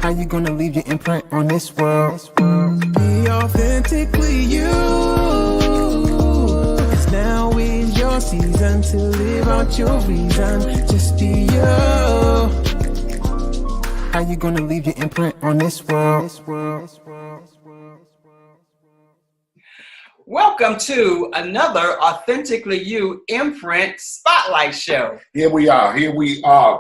How you gonna leave your imprint on this world? Be authentically you. 'Cause now is your season to live out your reason. Just be you. How you gonna leave your imprint on this world? Welcome to another Authentically You Imprint Spotlight Show. Here we are.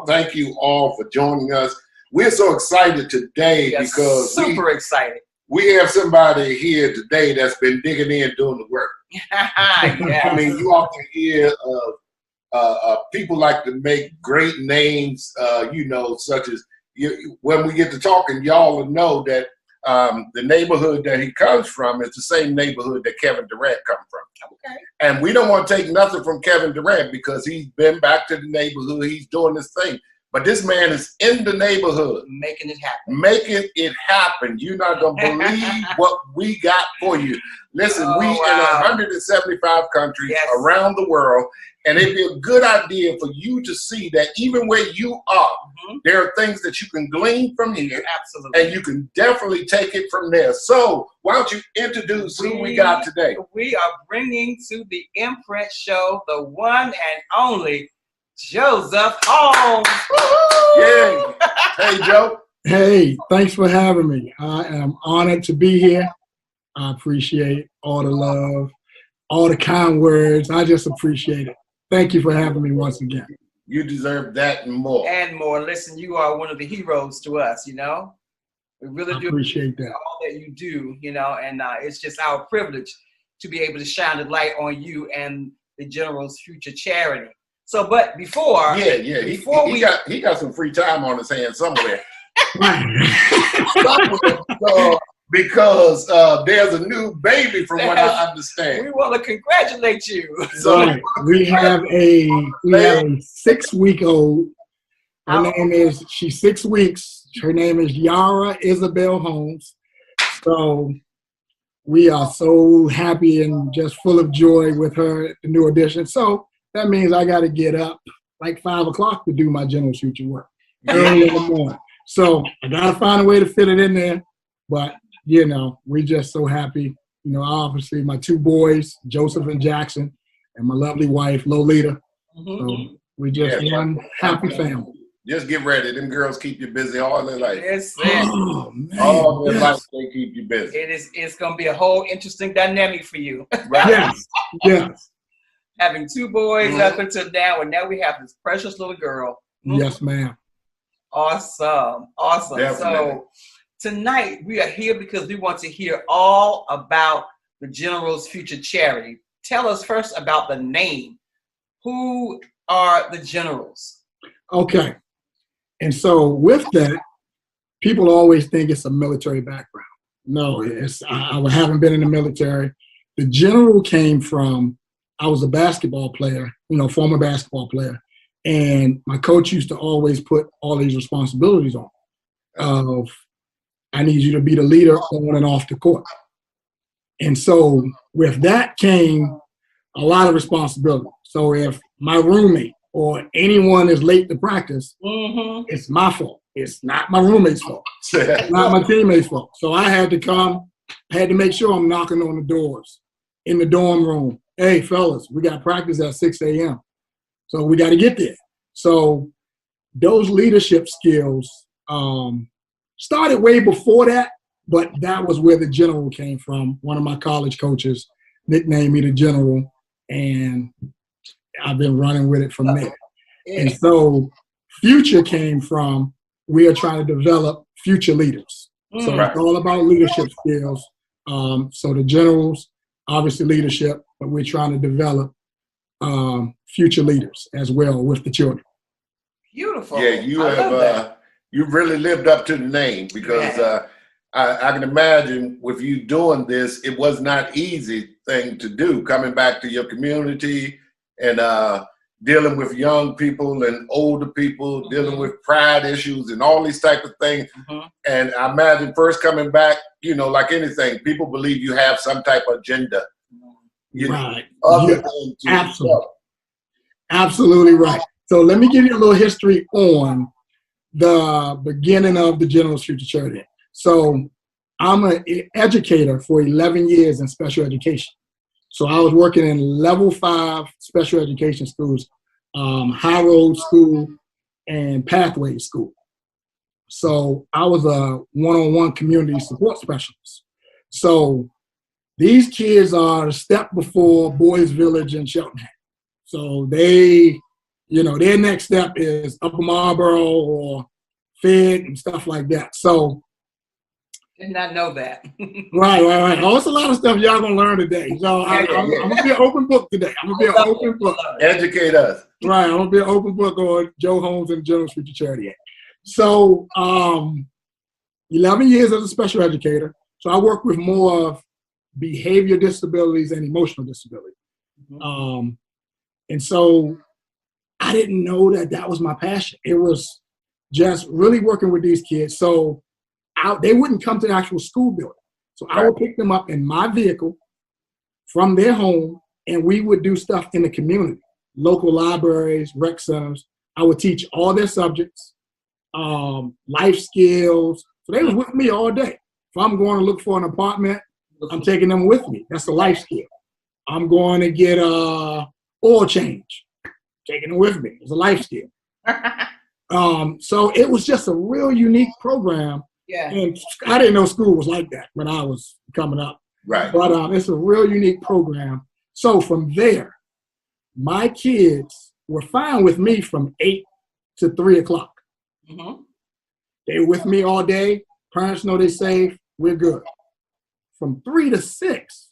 Thank you all for joining us. We're so excited today because super excited. We have somebody here today that's been digging in doing the work. Yes. I mean, you often hear of people like to make great names, such as when we get to talking, y'all will know that the neighborhood that he comes from is the same neighborhood that Kevin Durant comes from. Okay. And we don't want to take nothing from Kevin Durant because he's been back to the neighborhood. He's doing this thing. But this man is in the neighborhood. Making it happen. Making it happen. You're not going to believe what we got for you. Listen, we in 175 countries around the world. And it'd be a good idea for you to see that even where you are, there are things that you can glean from here. Absolutely. And you can definitely take it from there. So why don't you introduce who we got today? We are bringing to the Imprint Show the one and only Joseph Holmes. Yay. Hey, Joe. Hey, thanks for having me. I am honored to be here. I appreciate all the love, all the kind words. I just appreciate it. Thank you for having me once again. You deserve that and more. And more. Listen, you are one of the heroes to us, you know. We really do appreciate that. All that you do, you know, and it's just our privilege to be able to shine the light on you and the General's Future Charity. So, but before, he got some free time on his hands somewhere. Because there's a new baby, from what I understand. We want to congratulate you. So we have a 6-week-old. She's 6 weeks. Her name is Yara Isabel Holmes. So we are so happy and just full of joy with her, the new addition. So that means I got to get up like 5 o'clock to do my General Future work early in the morning. So I got to find a way to fit it in there. But, you know, we're just so happy. You know, obviously my 2 boys, Joseph and Jackson, and my lovely wife, Lolita. So we just one happy family. Just get ready. Them girls keep you busy all their life. Oh, man. All their life, they keep you busy. It's going to be a whole interesting dynamic for you. Right? Yes. Having 2 boys up until now, and now we have this precious little girl. Yes, ma'am. Awesome. Definitely. So tonight we are here because we want to hear all about the General's Future Charity. Tell us first about the name. Who are the Generals? Okay. And so with that, people always think it's a military background. No, I haven't been in the military. The General came from, I was a basketball player, former basketball player. And my coach used to always put all these responsibilities on of, I need you to be the leader on and off the court. And so with that came a lot of responsibility. So if my roommate or anyone is late to practice, it's my fault. It's not my roommate's fault. It's not my teammate's fault. So I had to make sure I'm knocking on the doors in the dorm room. Hey, fellas, we got practice at 6 a.m. So we got to get there. So those leadership skills started way before that, but that was where the General came from. One of my college coaches nicknamed me the General, and I've been running with it from there. And so Future came from, we are trying to develop future leaders. So it's all about leadership skills. So the Generals, obviously leadership, but we're trying to develop future leaders as well with the children. Beautiful. Yeah, you've really lived up to the name because I can imagine with you doing this, it was not easy thing to do, coming back to your community and dealing with young people and older people, dealing with pride issues and all these type of things. And I imagine first coming back, like anything, people believe you have some type of agenda. Right. Absolutely right. So let me give you a little history on the beginning of the General's Future Charity. So I'm an educator for 11 years in special education. So I was working in level 5 special education schools, High Road School and Pathway School. So I was a one-on-one community support specialist. So these kids are a step before Boys Village and Cheltenham. So they, their next step is Upper Marlboro or Fed and stuff like that. So did not know that. right. Oh, it's a lot of stuff y'all gonna learn today. So I'm gonna be an open book today. I'm gonna be an open book. Educate us. Right, I'm gonna be an open book on Joe Holmes and the General's Future Charity Act. So 11 years as a special educator. So I work with more of behavior disabilities and emotional disability. Mm-hmm. And so I didn't know that was my passion. It was just really working with these kids. So they wouldn't come to the actual school building. So I would pick them up in my vehicle from their home, and we would do stuff in the community, local libraries, rec centers. I would teach all their subjects, life skills. So they was with me all day. If I'm going to look for an apartment, I'm taking them with me. That's a life skill. I'm going to get oil change, taking them with me. It's a life skill. So it was just a real unique program. Yeah. And I didn't know school was like that when I was coming up. Right. But it's a real unique program. So from there, my kids were fine with me from 8 to 3 o'clock. Mm-hmm. They were with me all day. Parents know they're safe. We're good. From 3 to 6,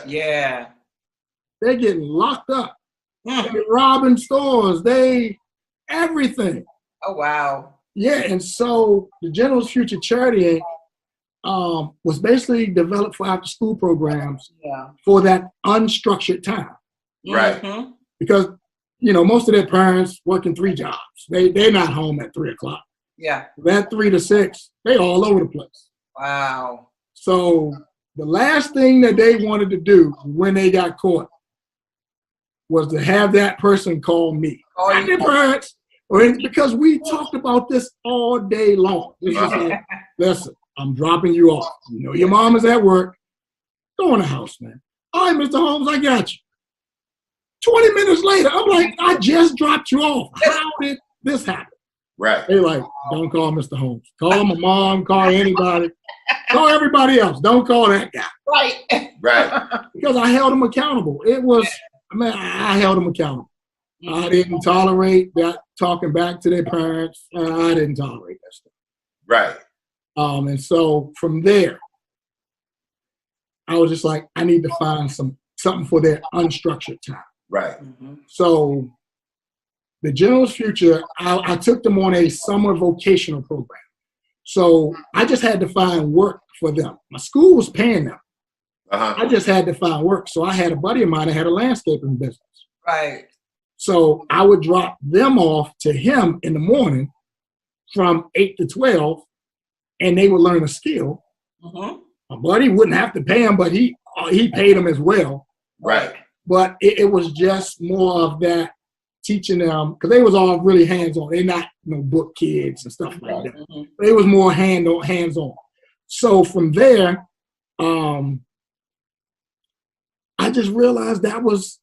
Yeah. they're getting locked up. Mm. They're robbing stores. Everything. Oh, wow. Yeah, and so the General's Future Charity was basically developed for after-school programs for that unstructured time. Right. Mm-hmm. Because, most of their parents working 3 jobs. They're not home at 3 o'clock. Yeah. That 3 to 6, they all over the place. Wow. So the last thing that they wanted to do when they got caught was to have that person call me. Not their parents. Because we talked about this all day long. This is like, listen, I'm dropping you off. Your mom is at work. Go in the house, man. All right, Mr. Holmes, I got you. 20 minutes later, I'm like, I just dropped you off. How did this happen? Right. They're like, don't call Mr. Holmes. Call my mom, call anybody. Call everybody else. Don't call that guy. Right. Right. Because I held them accountable. I held them accountable. I didn't tolerate that talking back to their parents. I didn't tolerate that stuff. Right. And so from there, I was just like, I need to find something for their unstructured time. Right. Mm-hmm. So the General's Future, I took them on a summer vocational program. So I just had to find work for them. My school was paying them. Uh-huh. I just had to find work. So I had a buddy of mine that had a landscaping business. Right. So I would drop them off to him in the morning from 8 to 12, and they would learn a skill. Mm-hmm. My buddy wouldn't have to pay him, but he paid them as well. Right. But it was just more of that teaching them, because they was all really hands-on. They're not book kids and stuff like that. Mm-hmm. They was more hands-on. So from there, I just realized that was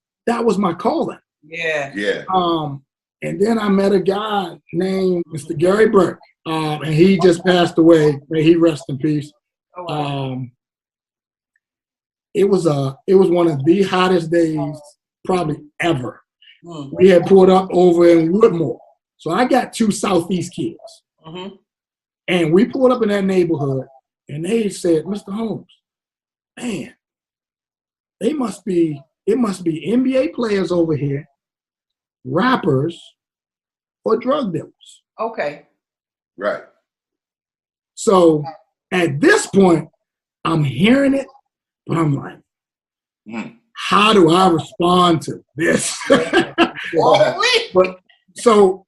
my calling. Yeah. Yeah. And then I met a guy named Mr. Gary Burke, and he just passed away. May he rest in peace. Oh, wow. It was one of the hottest days probably ever. Mm. We had pulled up over in Woodmore, so I got 2 Southeast kids, Mm-hmm. and we pulled up in that neighborhood, and they said, "Mr. Holmes, man, it must be NBA players over here, rappers, or drug dealers." Okay. Right. So at this point, I'm hearing it, but I'm like, how do I respond to this?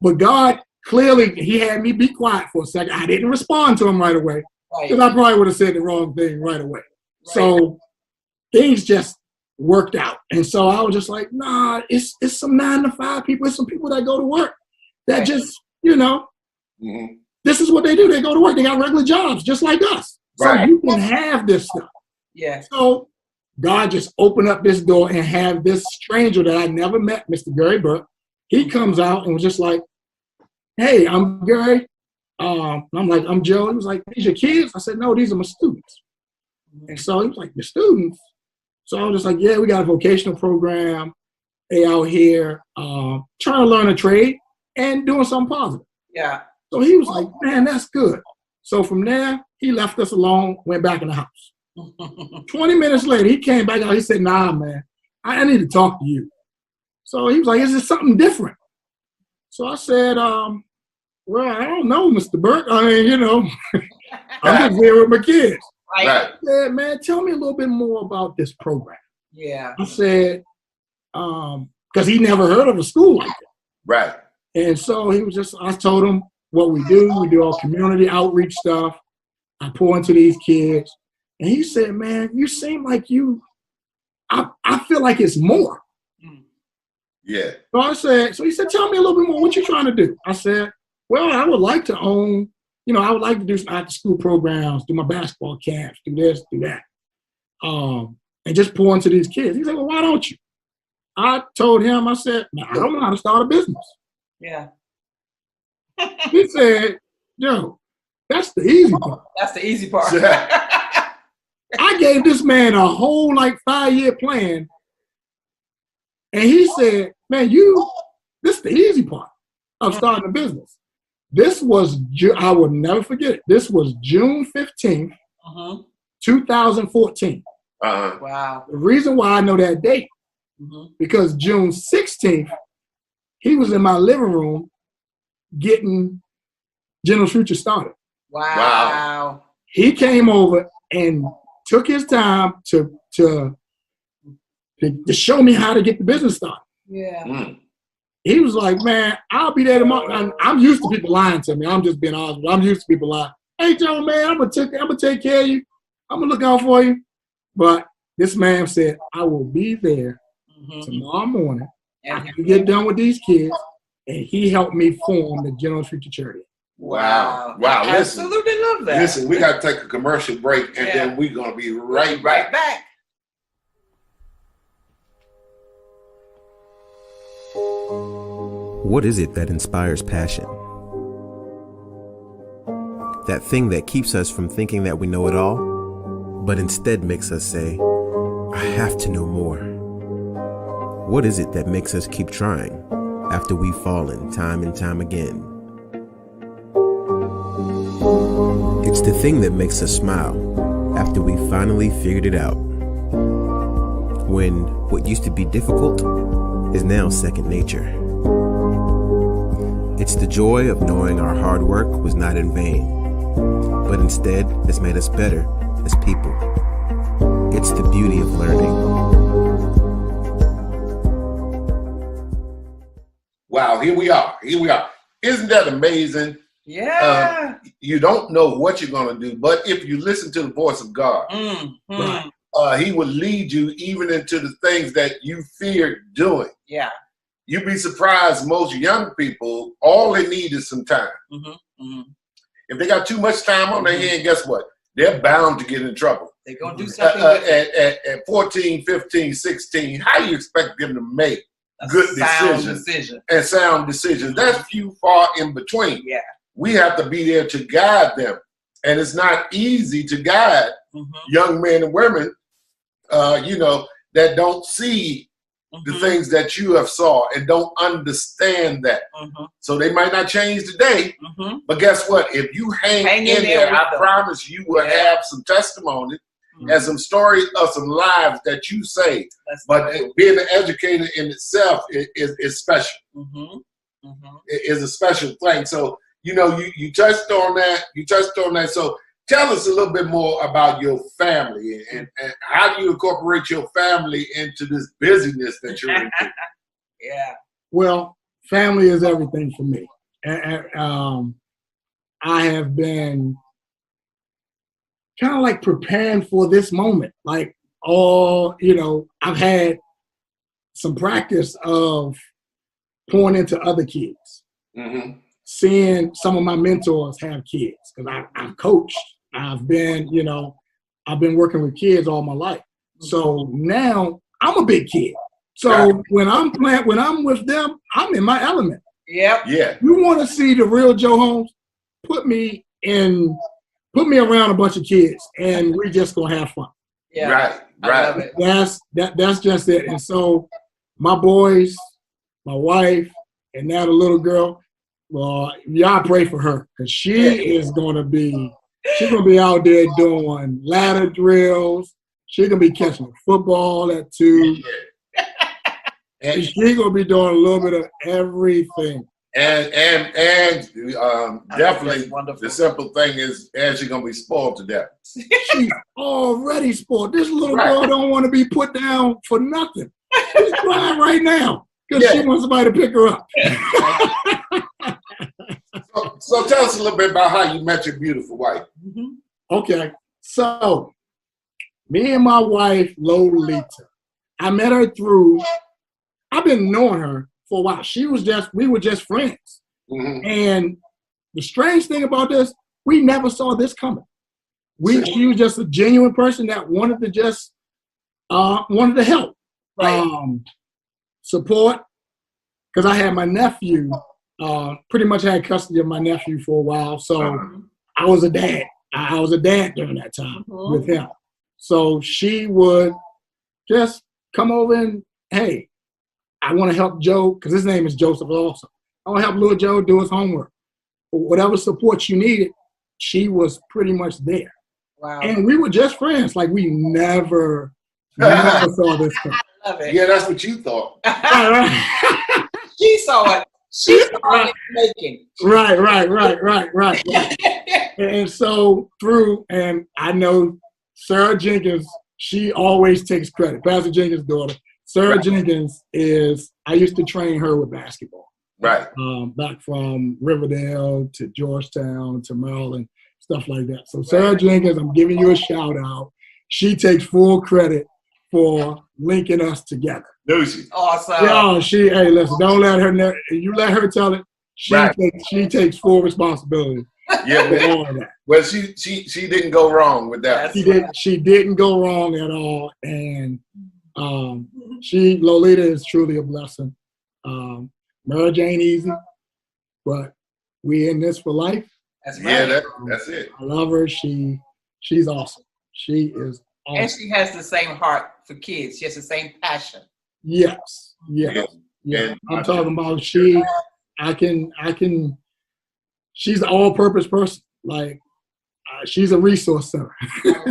But God clearly, he had me be quiet for a second. I didn't respond to him right away, because I probably would have said the wrong thing right away. Right. So things just worked out. And so I was just like, nah, it's some 9 to 5 people. It's some people that go to work that just, Mhm. This is what they do. They go to work. They got regular jobs just like us. So Right. you can have this stuff. Yeah. So God just opened up this door and have this stranger that I never met, Mr. Gary Burke. He comes out and was just like, hey, I'm Gary. And I'm like, I'm Joe. He was like, these your kids? I said, no, these are my students. And so he was like, your students? So I was just like, yeah, we got a vocational program. They out here trying to learn a trade and doing something positive. Yeah. So he was like, man, that's good. So from there, he left us alone, went back in the house. 20 minutes later, he came back out. He said, nah, man, I need to talk to you. So he was like, is there something different? So I said, well, I don't know, Mr. Burke. I mean, you know, I'm just here with my kids. Right. Right. I said, man, tell me a little bit more about this program. Yeah. I said, because he never heard of a school like that. Right. And so he was just, I told him what we do. We do all community outreach stuff. I pour into these kids. And he said, man, you seem like I feel like it's more. Yeah. So I said, so he said, tell me a little bit more. What you trying to do? I said, well, I would like to own, you know, I would like to do some after school programs, do my basketball camps, do this, do that. And just pour into these kids. He said, well, why don't you? I told him, I said, no, I don't know how to start a business. Yeah. He said, Joe, that's the easy part. That's the easy part. I gave this man a whole like 5-year plan. And he said, man, this is the easy part of starting a business. This was, I will never forget it. This was June 15th, 2014. Uh-huh. Wow. The reason why I know that date, because June 16th, he was in my living room getting General Future started. Wow. He came over and took his time to show me how to get the business started. Yeah. Mm. He was like, man, I'll be there tomorrow. I'm used to people lying to me. I'm just being honest. I'm used to people lying. Hey, Joe, man, I'm gonna take care of you. I'm gonna look out for you. But this man said, I will be there tomorrow morning. I can get done with these kids. And he helped me form the General Future Charity. Wow. I Listen, absolutely love that. listen, we got to take a commercial break, and then we're going to be right back. What is it that inspires passion? That thing that keeps us from thinking that we know it all, but instead makes us say, I have to know more. What is it that makes us keep trying after we've fallen time and time again? It's the thing that makes us smile after we finally figured it out. When what used to be difficult is now second nature. It's the joy of knowing our hard work was not in vain, but instead has made us better as people. It's the beauty of learning. Wow, here we are. Isn't that amazing? Yeah. You don't know what you're going to do, but if you listen to the voice of God, he will lead you even into the things that you feared doing. Yeah. You'd be surprised, most young people, all they need is some time. If they got too much time on their hand, guess what? They're bound to get in trouble. They're going to do something with it. At 14, 15, 16, how do you expect them to make good decisions and sound decisions? That's few far in between. Yeah. We have to be there to guide them. And it's not easy to guide young men and women, that don't see the things that you have saw and don't understand that. So they might not change today, but guess what? If you hang in there, I promise you will have some testimony and some stories of some lives that you saved. But being an educator in itself is special. It is a special thing. So, you touched on that. So tell us a little bit more about your family and how do you incorporate your family into this busyness that you're into? Yeah. Well, family is everything for me. And, I have been kind of like preparing for this moment. Like, I've had some practice of pouring into other kids. seeing some of my mentors have kids, because I've coached. I've been working with kids all my life. So now I'm a big kid. So when I'm with them, I'm in my element. Yep. Yeah. You want to see the real Joe Holmes? Put me around a bunch of kids, and we just gonna have fun. Yeah. Right. I love it. That's just it. And so my boys, my wife, and now the little girl, well, y'all pray for her, because she's gonna be out there doing ladder drills. She's gonna be catching the football at 2. And she's gonna be doing a little bit of everything. And definitely wonderful. the simple thing is, and she's gonna be spoiled to death. She's already spoiled. This little girl don't want to be put down for nothing. She's crying right now because she wants somebody to pick her up. So tell us a little bit about how you met your beautiful wife. Okay, so me and my wife, Lolita, I met her through, I've been knowing her for a while. We were just friends. And the strange thing about this, we never saw this coming. She was just a genuine person that wanted to help, support. Because I had my nephew, pretty much had custody of my nephew for a while. So I was a dad. I was a dad during that time with him. So she would just come over and, hey, I want to help Joe, because his name is Joseph also. I want to help little Joe do his homework. Whatever support you needed, she was pretty much there. Wow. And we were just friends. Like, we never saw this coming. I love it. Yeah, that's what you thought. She saw it. She saw it making. Right. And so and I know Sarah Jenkins, she always takes credit. Pastor Jenkins' daughter. Sarah Jenkins I used to train her with basketball. Right. Back from Riverdale to Georgetown to Maryland, stuff like that. So Sarah Jenkins, I'm giving you a shout out. She takes full credit for linking us together. Lucy. Awesome. Hey, listen, don't let her, you let her tell it. She takes full responsibility. Yeah, for all of that. Well, she didn't go wrong with that. She didn't go wrong at all. And Lolita is truly a blessing. Marriage ain't easy, but we in this for life. That's right. Yeah, that's it. I love her. She's awesome. She is awesome. And she has the same heart for kids. She has the same passion. Yes. And I'm talking about she's an all-purpose person. Like, she's a resource center. I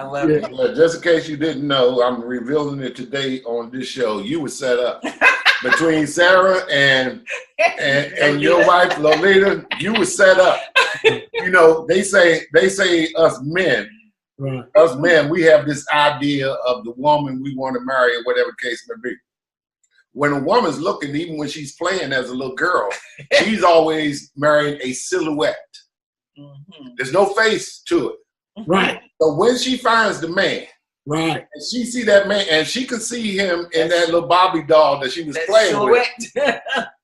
love it. Well, just in case you didn't know, I'm revealing it today on this show. You were set up between Sarah and your wife Lolita. You were set up. You know, they say us men. Right. Us men, we have this idea of the woman we want to marry, or whatever the case may be. When a woman's looking, even when she's playing as a little girl, she's always marrying a silhouette. There's no face to it. Right. So when she finds the man, right, and she see that man, and she can see him in that little Barbie doll that she was playing with.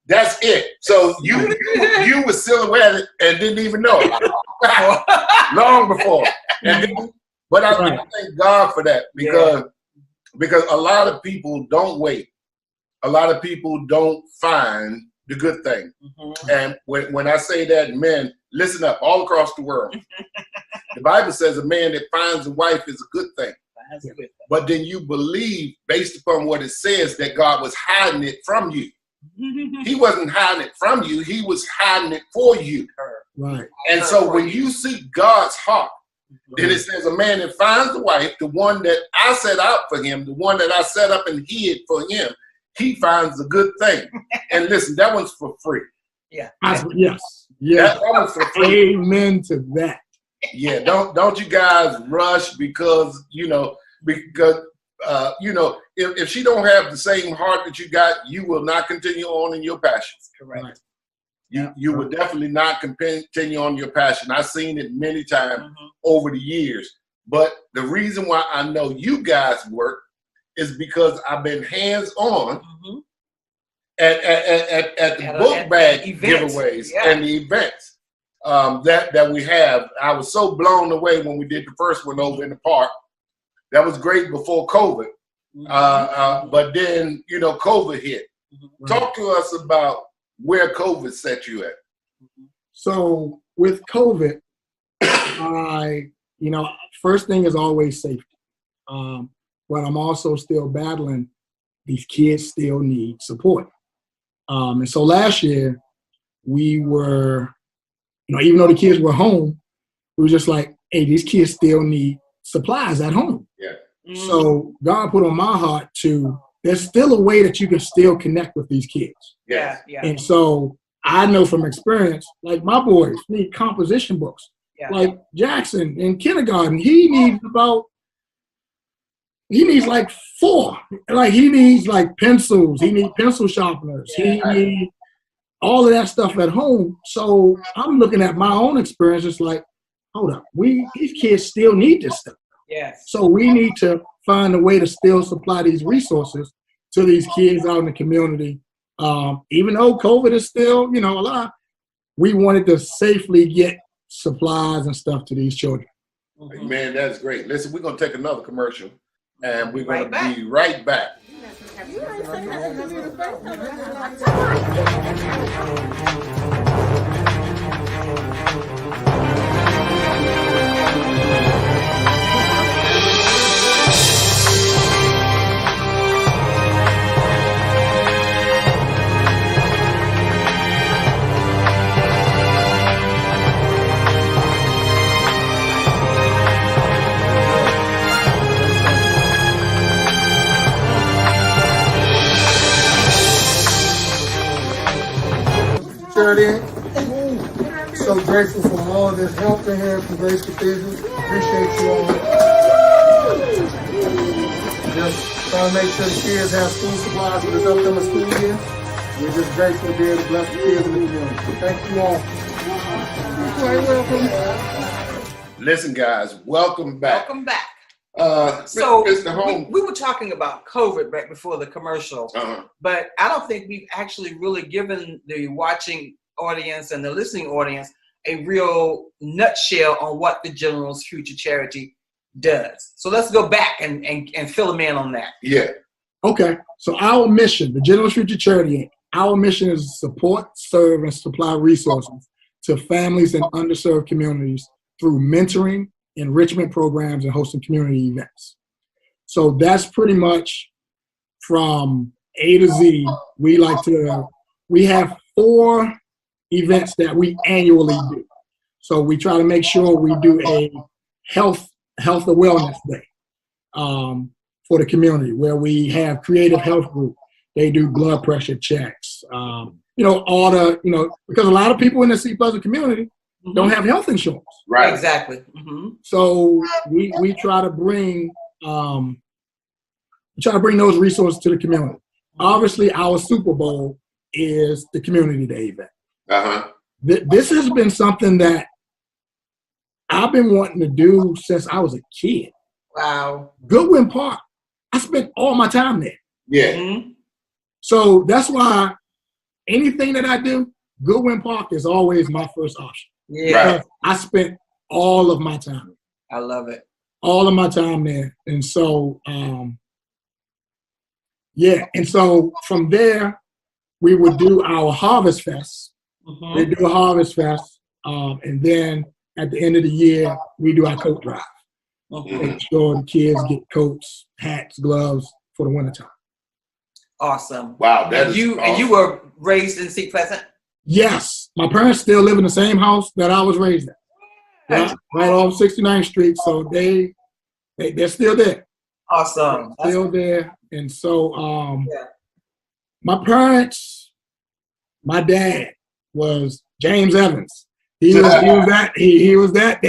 That's it. So you were silhouetted and didn't even know it. Long before. But I thank God for that, because a lot of people don't wait. A lot of people don't find the good thing. And when I say that, men, listen up, all across the world. The Bible says a man that finds a wife is a good thing. But then you believe, based upon what it says, that God was hiding it from you. He wasn't hiding it from you. He was hiding it for you. Right. And so when you seek God's heart, then it says a man that finds the wife, the one that I set out for him, the one that I set up and hid for him, he finds a good thing. And listen, that one's for free. Yes. That one's for free. Amen to that. Yeah, don't you guys rush because if she don't have the same heart that you got, you will not continue on in your passions. Correct. You will definitely not continue on your passion. I've seen it many times over the years. But the reason why I know you guys work is because I've been hands-on at the book bag events. giveaways Yeah. and the events that we have. I was so blown away when we did the first one over in the park. That was great before COVID. But then, COVID hit. Talk to us about where COVID set you at. So with COVID, first thing is always safety. But I'm also still battling. These kids still need support. And so last year we were, even though the kids were home, we were just like, hey, these kids still need supplies at home. Yeah. So God put on my heart there's still a way that you can still connect with these kids. Yeah. And so I know from experience, like my boys need composition books. Yeah. Like Jackson in kindergarten, he needs like 4. Like he needs like pencils, he needs pencil sharpeners, he needs all of that stuff at home. So I'm looking at my own experience, it's like, hold up, these kids still need this stuff. Yes. So we need to find a way to still supply these resources to these kids out in the community. Even though COVID is still, a lot, we wanted to safely get supplies and stuff to these children. Man, that's great. Listen, we're going to take another commercial, and we're going to be right back. So grateful for all of this help in here from Grace Cathedral. Appreciate you all. Just trying to make sure the kids have school supplies for this upcoming school year. We're just grateful to be able to bless the kids in the community. Thank you all. You're quite welcome. Listen, guys, welcome back. Welcome back. So Mr. Holmes, we were talking about COVID right before the commercial, but I don't think we've actually really given the watching audience and the listening audience a real nutshell on what the General's Future Charity does. So let's go back and fill them in on that. Yeah. Okay. So our mission, the General's Future Charity, our mission is to support, serve, and supply resources to families in underserved communities through mentoring, enrichment programs, and hosting community events. So that's pretty much from A to Z. We have 4 events that we annually do. So we try to make sure we do a health and wellness day for the community, where we have creative health group. They do blood pressure checks. Because a lot of people in the Sea Pleasant community don't have health insurance. Right. Exactly. So we try to bring those resources to the community. Obviously, our Super Bowl is the Community Day event. This has been something that I've been wanting to do since I was a kid. Wow. Goodwin Park, I spent all my time there. Yeah. So that's why anything that I do, Goodwin Park is always my first option. Yeah. Right. I spent all of my time. I love it. All of my time there. And so, And so from there, we would do our Harvest Fest. We do a Harvest Fest. And then at the end of the year, we do our coat drive. Make sure the kids get coats, hats, gloves for the wintertime. Awesome. Wow. And you were raised in Sea Pleasant? Yes. My parents still live in the same house that I was raised in. Right off 69th Street. So they're still there. Awesome. Still there. And so my parents, my dad was James Evans. He was that dad. He was that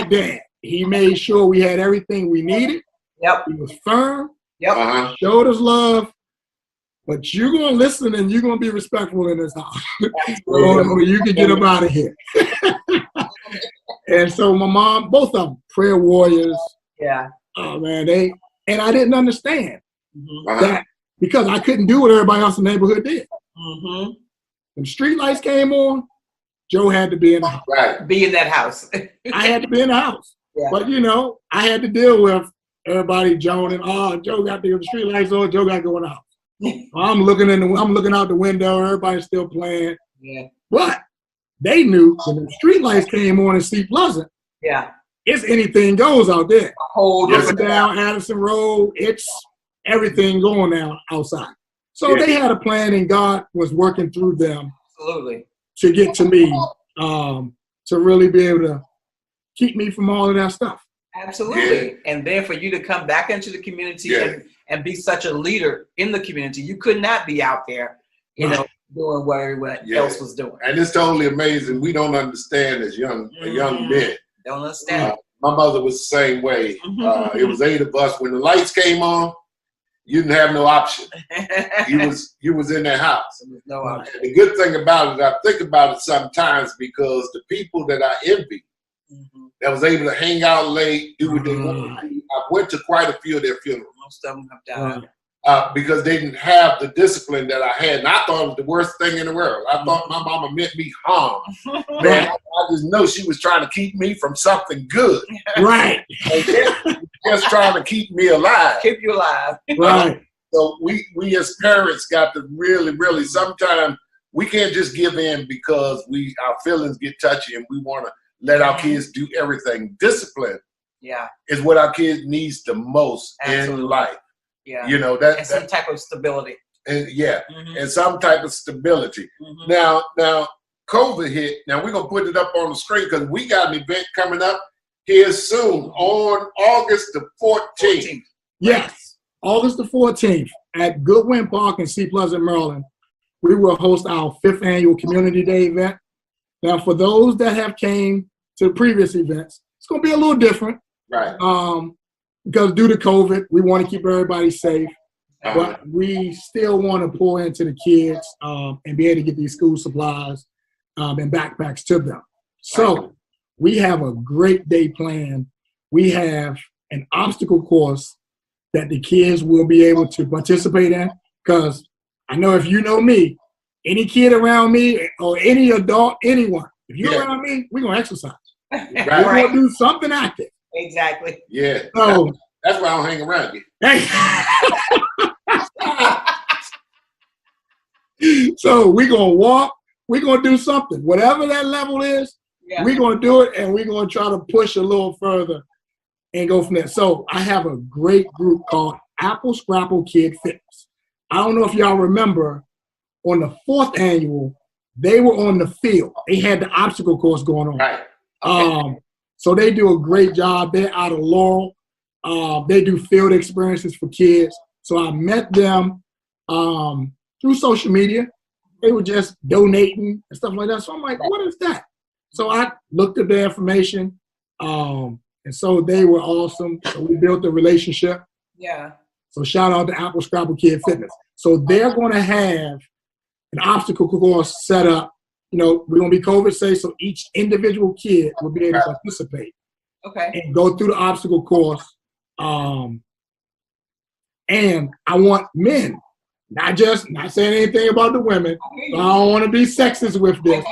dad. He made sure we had everything we needed. Yep. He was firm. Yep. Showed us love. But you're going to listen and you're going to be respectful in this house. Or you can get them out of here. And so my mom, both of them, prayer warriors. Yeah. Oh, man, and I didn't understand that because I couldn't do what everybody else in the neighborhood did. Mm-hmm. When street lights came on, Joe had to be in the house. Right. Be in that house. I had to be in the house. Yeah. But you know, I had to deal with everybody joning. Oh, Joe got the street lights on. Joe got to go in the house. I'm looking out the window. Everybody's still playing. Yeah. But they knew when the street lights came on in Sea Pleasant, Yeah. it's anything goes out there. A whole Up different and down Addison Road, it's everything going down outside. So they had a plan, and God was working through them Absolutely. to get to me, to really be able to keep me from all of that stuff. Absolutely. And then for you to come back into the community and be such a leader in the community, you could not be out there, you know, doing what everyone else was doing. And it's totally amazing. We don't understand as young men. Don't understand. My mother was the same way. It was 8 of us. When the lights came on, you didn't have no option. You was in that house. No option. And the good thing about it, I think about it sometimes, because the people that I envy that was able to hang out late, do what they wanted to do. I went to quite a few of their funerals. Most of them have died. Because they didn't have the discipline that I had. And I thought it was the worst thing in the world. I thought my mama meant me harm. Man, I just know she was trying to keep me from something good. Right. Just trying to keep me alive. Keep you alive. Right. So we as parents got to really, sometimes we can't just give in because our feelings get touchy and we want to let our kids do everything. Discipline is what our kids needs the most in life. Yeah. You know, and some type of stability. And and some type of stability. Now COVID hit. Now we're gonna put it up on the screen because we got an event coming up here soon on August the 14th. Yes, August the 14th at Goodwin Park in Sea Pleasant, Maryland. We will host our 5th annual Community Day event. Now, for those that have came to the previous events, it's gonna be a little different. Right. Because due to COVID, we want to keep everybody safe, but we still want to pour into the kids and be able to get these school supplies and backpacks to them. So we have a great day planned. We have an obstacle course that the kids will be able to participate in, because I know if you know me, any kid around me or any adult, anyone, if you're around me, we're going to exercise. We're going to do something active. Exactly. Yeah. So that's why I don't hang around you. So we're going to walk. We're going to do something. Whatever that level is, we're going to do it, and we're going to try to push a little further and go from there. So I have a great group called Apple Scrapple Kid Fitness. I don't know if y'all remember, on the 4th annual, they were on the field. They had the obstacle course going on. Right. Okay. So they do a great job. They're out of Laurel. They do field experiences for kids. So I met them through social media. They were just donating and stuff like that. So I'm like, what is that? So I looked at their information. And so they were awesome. So we built a relationship. Yeah. So shout out to Apple Scrapple Kid Fitness. So they're going to have an obstacle course set up. You know, we're going to be COVID safe, so each individual kid will be able to participate. Okay. And go through the obstacle course. And I want men, not saying anything about the women. So I don't want to be sexist with this.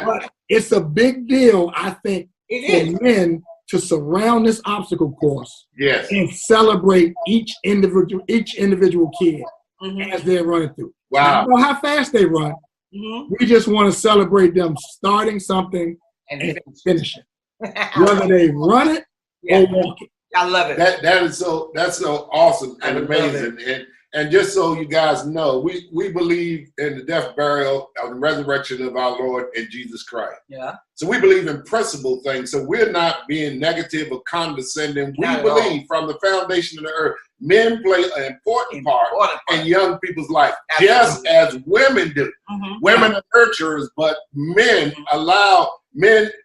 But it's a big deal, I think, for men to surround this obstacle course and celebrate each individual kid as they're running through. Wow. I don't know how fast they run. We just want to celebrate them starting something and finishing. Whether they run it or walk it. I love it. That's so awesome and amazing. And just so you guys know, we believe in the death, burial, and the resurrection of our Lord and Jesus Christ. Yeah. So we believe in principle things. So we're not being negative or condescending. We believe from the foundation of the earth, men play an important part in young people's life, just as women do. Women are nurturers, but men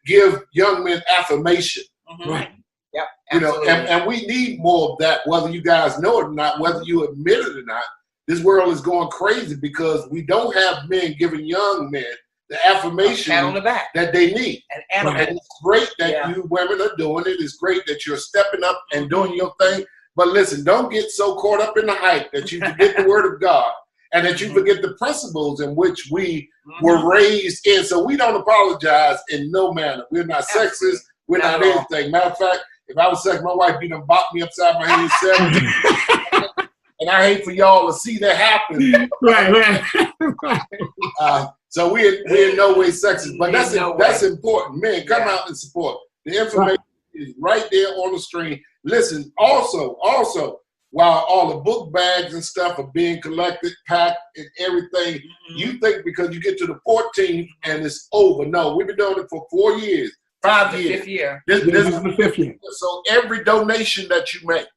give young men affirmation. Right. Yep. You know, and we need more of that, whether you guys know it or not, whether you admit it or not. This world is going crazy because we don't have men giving young men the affirmation on the back that they need. And it's great that you women are doing it. It's great that you're stepping up and doing your thing. But listen, don't get so caught up in the hype that you forget the word of God and that you forget the principles in which we were raised in. So we don't apologize in no manner. We're not sexist. We're not anything. Matter of fact, if I was sexist, my wife be done bopped me upside my head 7 and I hate for y'all to see that happen. Right. So we're in no way sexist, but that's important. Man, come out and support. The information is right there on the screen. Listen, also, while all the book bags and stuff are being collected, packed, and everything, you think because you get to the 14th and it's over. No, we've been doing it for 4 years, 5 years. 5th year. This is the 5th year. So every donation that you make,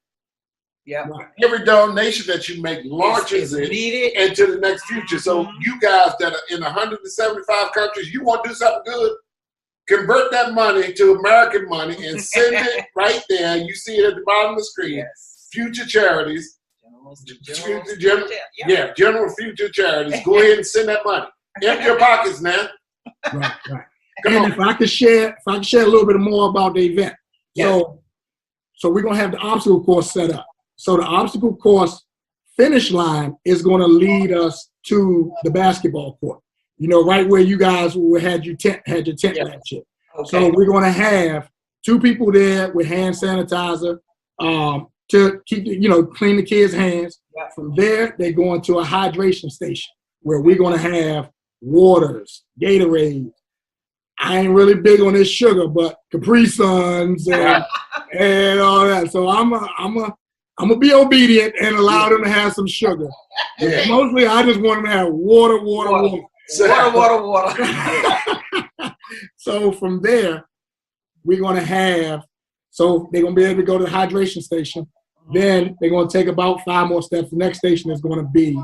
Yeah. every donation that you make launches it into the next future. So you guys that are in 175 countries, you want to do something good, convert that money to American money and send it right there. You see it at the bottom of the screen. Yes. Future charities. General future charities. Go ahead and send that money. Empty your pockets now. Right. And if I could share a little bit more about the event. So we're gonna have the obstacle course set up. So the obstacle course finish line is gonna lead us to the basketball court. You know, right where you guys had your tent last year. Okay. So we're gonna have 2 people there with hand sanitizer to keep clean the kids' hands. Yep. From there, they go into a hydration station where we're gonna have waters, Gatorade. I ain't really big on this sugar, but Capri Suns and all that. So I'm gonna be obedient and allow them to have some sugar. Yeah. Mostly, I just want them to have water. Water. So from there, we're gonna have. So they're gonna be able to go to the hydration station. Then they're gonna take about 5 more steps. The next station is gonna be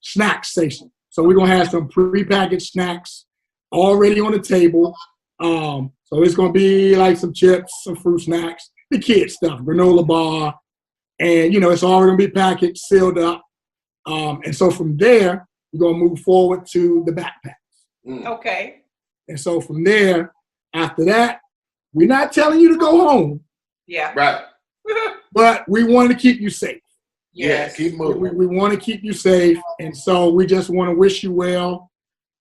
snack station. So we're gonna have some prepackaged snacks already on the table. So it's gonna be like some chips, some fruit snacks, the kid stuff, granola bar, and it's already gonna be packaged, sealed up. And so from there, we're gonna move forward to the backpacks. Okay. And so from there, after that, we're not telling you to go home. Yeah. Right. But we want to keep you safe. Yes. Yeah, keep moving. We want to keep you safe. And so we just want to wish you well.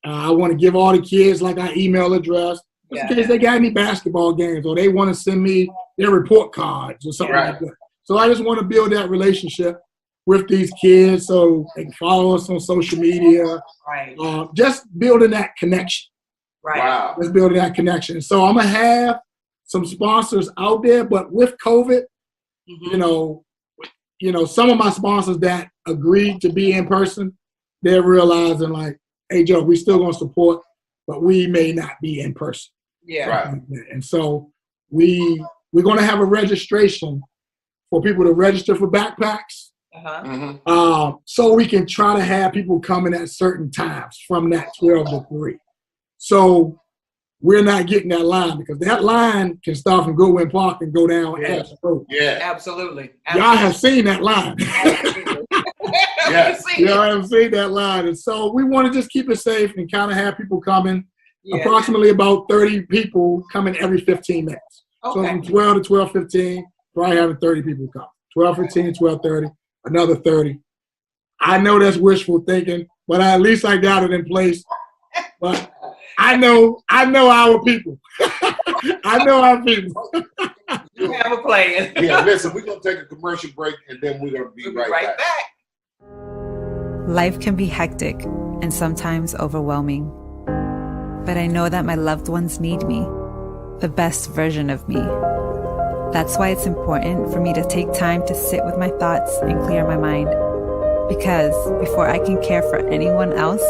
I want to give all the kids like our email address in case they got any basketball games or they want to send me their report cards or something like that. So I just want to build that relationship with these kids so they can follow us on social media. Right. Just building that connection. Right. Wow. Just building that connection. So I'm going to have some sponsors out there, but with COVID, some of my sponsors that agreed to be in person, they're realizing like, hey, Joe, we still going to support, but we may not be in person. Yeah. Right. And so we're going to have a registration for people to register for backpacks. So we can try to have people coming at certain times from that 12 to 3. So we're not getting that line because that line can start from Goodwin Park and go down Ashland Road. Yeah. Absolutely. Y'all have seen that line. Yes. Y'all have seen that line. And so we want to just keep it safe and kind of have people coming. Yeah. Approximately about 30 people coming every 15 minutes. Okay. So from 12 to 12:15, probably having 30 people come. 12:15, 12:30, another 30. I know that's wishful thinking, but at least I got it in place. But I know our people. I know our people. You have a plan. Yeah, listen, we're going to take a commercial break and then we're going to be right back. Life can be hectic and sometimes overwhelming. But I know that my loved ones need me, the best version of me. That's why it's important for me to take time to sit with my thoughts and clear my mind. Because before I can care for anyone else,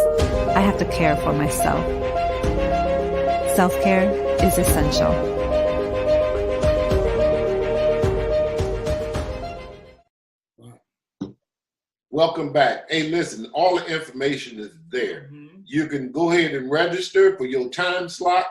I have to care for myself. Self-care is essential. Welcome back. Hey, listen, all the information is there. You can go ahead and register for your time slot.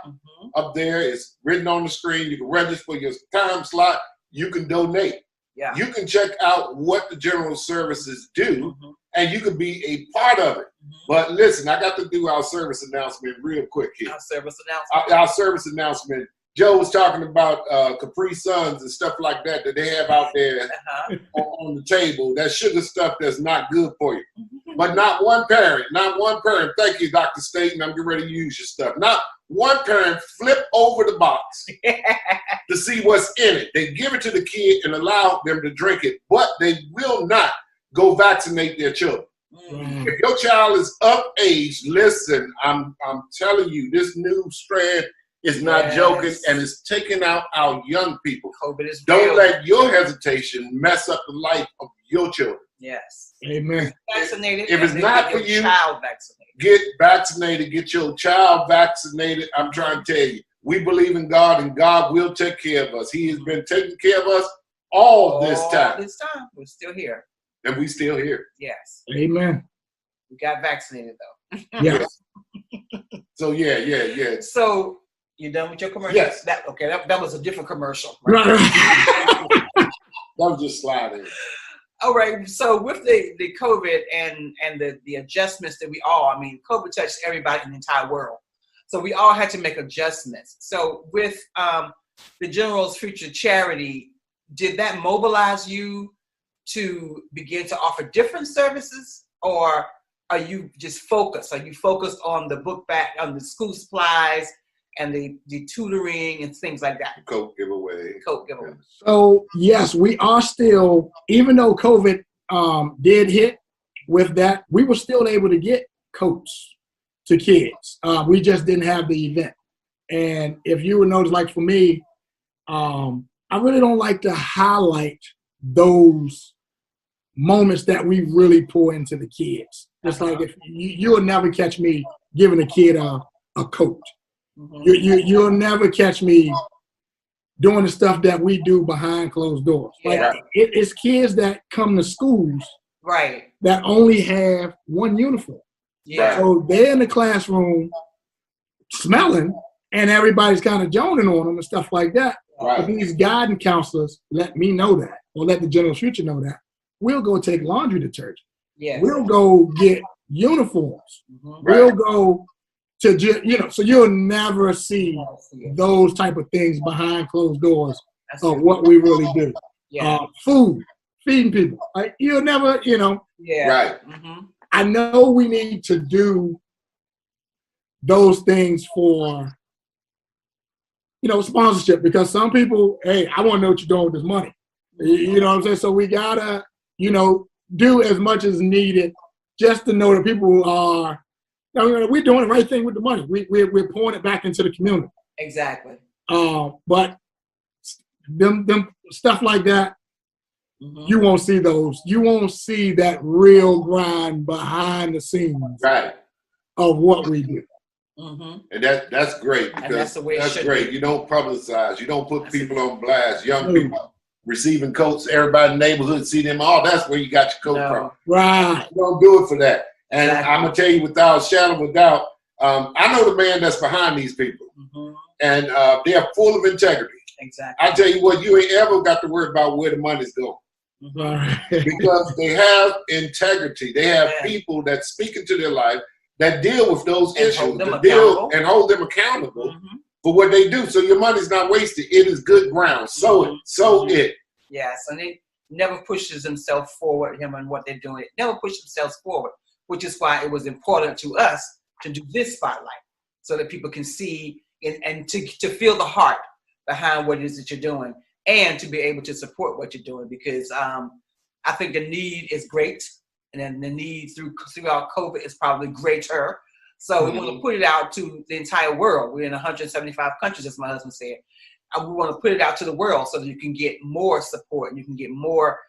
Up there, it's written on the screen. You can register for your time slot. You can donate. Yeah. You can check out what the general services do, and you can be a part of it. But listen, I got to do our service announcement real quick here. Our service announcement Joe was talking about Capri Suns and stuff like that they have out there on the table. That sugar stuff that's not good for you. But not one parent, thank you, Dr. Staten, I'm getting ready to use your stuff. Not one parent flip over the box to see what's in it. They give it to the kid and allow them to drink it, but they will not go vaccinate their children. If your child is of age, listen, I'm telling you, this new strand is not joking, and it's taking out our young people. COVID is Don't real. let your hesitation mess up the life of your children. Yes. Amen. Vaccinated. If it's and not get for your you, child vaccinated. Get vaccinated, get your child vaccinated. I'm trying to tell you, we believe in God, and God will take care of us. He has been taking care of us all this time, We're still here. and we still here. Yes. Amen. We got vaccinated though. Yes. So yeah. So you done with your commercial? Yes. That was a different commercial. Right. That was just sliding. All right. So with the COVID and the adjustments that COVID touched everybody in the entire world. So we all had to make adjustments. So with the General's Future Charity, did that mobilize you to begin to offer different services, or are you just focused? Are you focused on the book bag, on the school supplies and the tutoring and things like that? Coke giveaway. So yes, we are still, even though COVID did hit with that, we were still able to get coats to kids. We just didn't have the event. And if you would notice, like for me, I really don't like to highlight those moments that we really pour into the kids. It's like if you'll never catch me giving a kid a coat. You'll never catch me doing the stuff that we do behind closed doors. Yeah. Like it's kids that come to schools Right. that only have one uniform. Yeah. So they're in the classroom smelling, and everybody's kind of joning on them and stuff like that. Right. But these guidance counselors let me know that, or let the General Future know that. We'll go take laundry detergent. Yeah. We'll go get uniforms. We'll go to, so you'll never see those type of things behind closed doors of what we really do. Yeah. Food, feeding people. Like, you'll never, Yeah. Right. I know we need to do those things for, sponsorship, because some people, hey, I want to know what you're doing with this money. You know what I'm saying? So we gotta, do as much as needed just to know that people are, we're doing the right thing with the money. We're pouring it back into the community. Exactly. But them stuff like that, you won't see those. You won't see that real grind behind the scenes of what we do. And that's great, because that's the way it should great. be. You don't publicize. You don't put people on blast. Young people receiving coats, everybody in the neighborhood see them. Oh, that's where you got your coat from. Right. You don't do it for that. And Exactly. I'm going to tell you without a shadow of a doubt, I know the man that's behind these people. And they are full of integrity. Exactly. I tell you what, you ain't ever got to worry about where the money's going. Right. Because they have integrity. They have people that speak into their life that deal with those And issues, hold them that deal accountable. and hold them accountable for what they do. So your money's not wasted. It is good ground. Sow it. Yes, and it never pushes themselves forward, him and what they're doing. It never pushes themselves forward, which is why it was important to us to do this spotlight, so that people can see and to feel the heart behind what it is that you're doing, and to be able to support what you're doing, because I think the need is great, and then the need throughout COVID is probably greater. So we want to put it out to the entire world. We're in 175 countries, as my husband said. We want to put it out to the world so that you can get more support, and you can get more,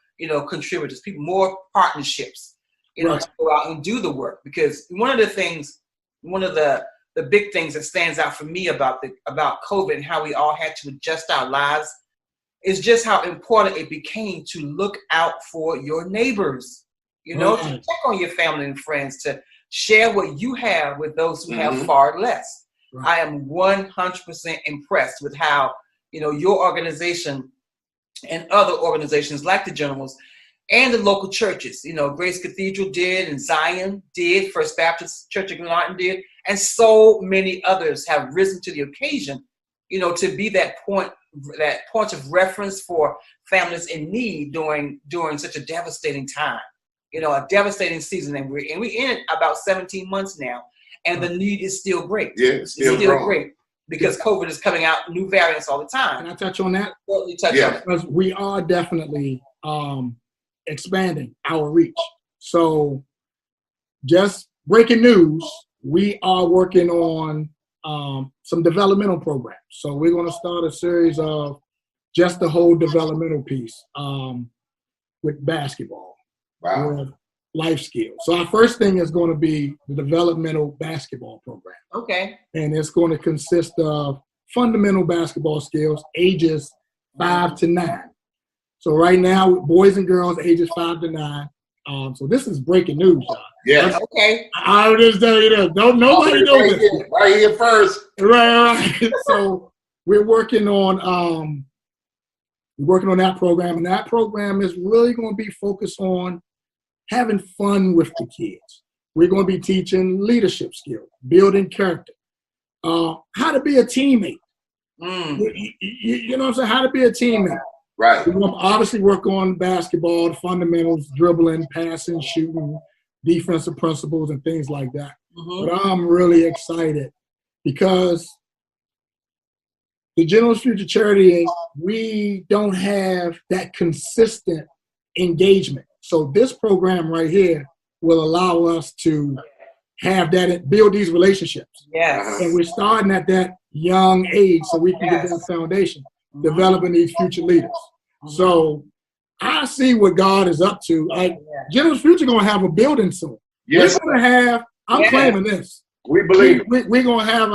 contributors, people, more partnerships, to go out and do the work. Because one of the big things that stands out for me about COVID and how we all had to adjust our lives is just how important it became to look out for your neighbors, to check on your family and friends, to share what you have with those who have far less. I am 100% impressed with how, your organization and other organizations like the Generals and the local churches, Grace Cathedral did, and Zion did, First Baptist Church of Glenarden did, and so many others have risen to the occasion to be that point of reference for families in need during such a devastating time, a devastating season, and we in about 17 months now, and the need is still great. Yeah, it's still great because COVID is coming out new variants all the time. Can I touch on that? Totally touch on it. Because we are definitely expanding our reach. So just breaking news, we are working on some developmental programs. So we're going to start a series of just the whole developmental piece with basketball, with life skills. So our first thing is going to be the developmental basketball program. Okay. And it's going to consist of fundamental basketball skills, ages 5 to 9. So right now, boys and girls, ages 5 to 9. So this is breaking news, y'all. Yeah. Okay. I'll just tell you this. Nobody knows this. Right here first. Right. So we're working on that program, and that program is really going to be focused on having fun with the kids. We're going to be teaching leadership skills, building character, how to be a teammate. You know what I'm saying? How to be a teammate. Right. We're going to obviously work on basketball, the fundamentals, dribbling, passing, shooting, defensive principles, and things like that. But I'm really excited because the General's Future Charity, we don't have that consistent engagement. So this program right here will allow us to have that, build these relationships. Yes. And we're starting at that young age so we can get that foundation, developing these future leaders. So I see what God is up to. Like General's Future going to have a building soon. Yes. We're going to have, I'm claiming this. We believe. We're going to have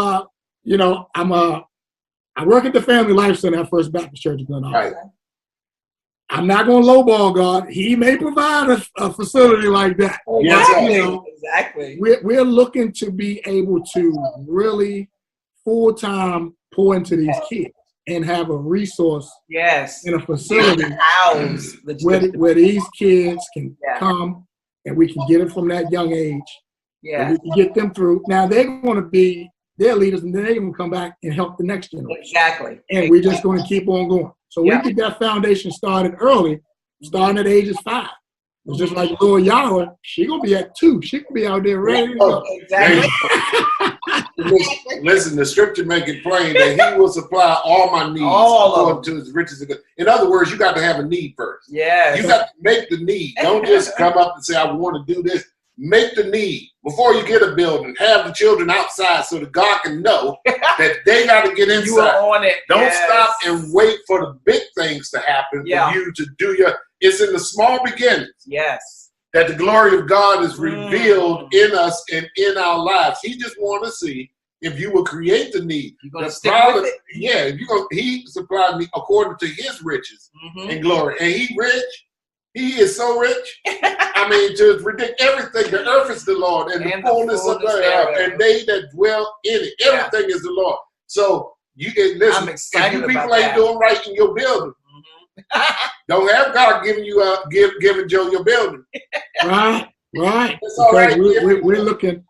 I work at the Family Life Center at First Baptist Church in Glen Harbor. Right. I'm not going to lowball God. He may provide a facility like that. Exactly. We're looking to be able to really full-time pour into these kids and have a resource in a facility where these kids can come and we can get them from that young age. And we can get them through. Now they're going to be their leaders, and then they're going to come back and help the next generation. Exactly. And we're just going to keep on going. So we get that foundation started early, starting at ages 5. It's just like little Yara, she going to be at 2. She can be out there ready to go. Exactly. Listen, the scripture make it plain that he will supply all my needs according to his riches. In other words, you got to have a need first. Yes. You got to make the need. Don't just come up and say, I want to do this. Make the need. Before you get a building, have the children outside so that God can know that they got to get inside. You are on it. Don't stop and wait for the big things to happen for you to do it's in the small beginnings. Yes. That the glory of God is revealed in us and in our lives. He just wants to see if you will create the need. You're going to stick with it? Yeah, he supplied me according to his riches and glory. And he rich. He is so rich. I mean, just ridiculous. Everything. The earth is the Lord, and the fullness of the earth, and they that dwell in it. Everything is the Lord. So you can listen. I'm excited if you about people ain't doing right in your building, don't have God giving you giving Joe your building. Right. It's all right. We're looking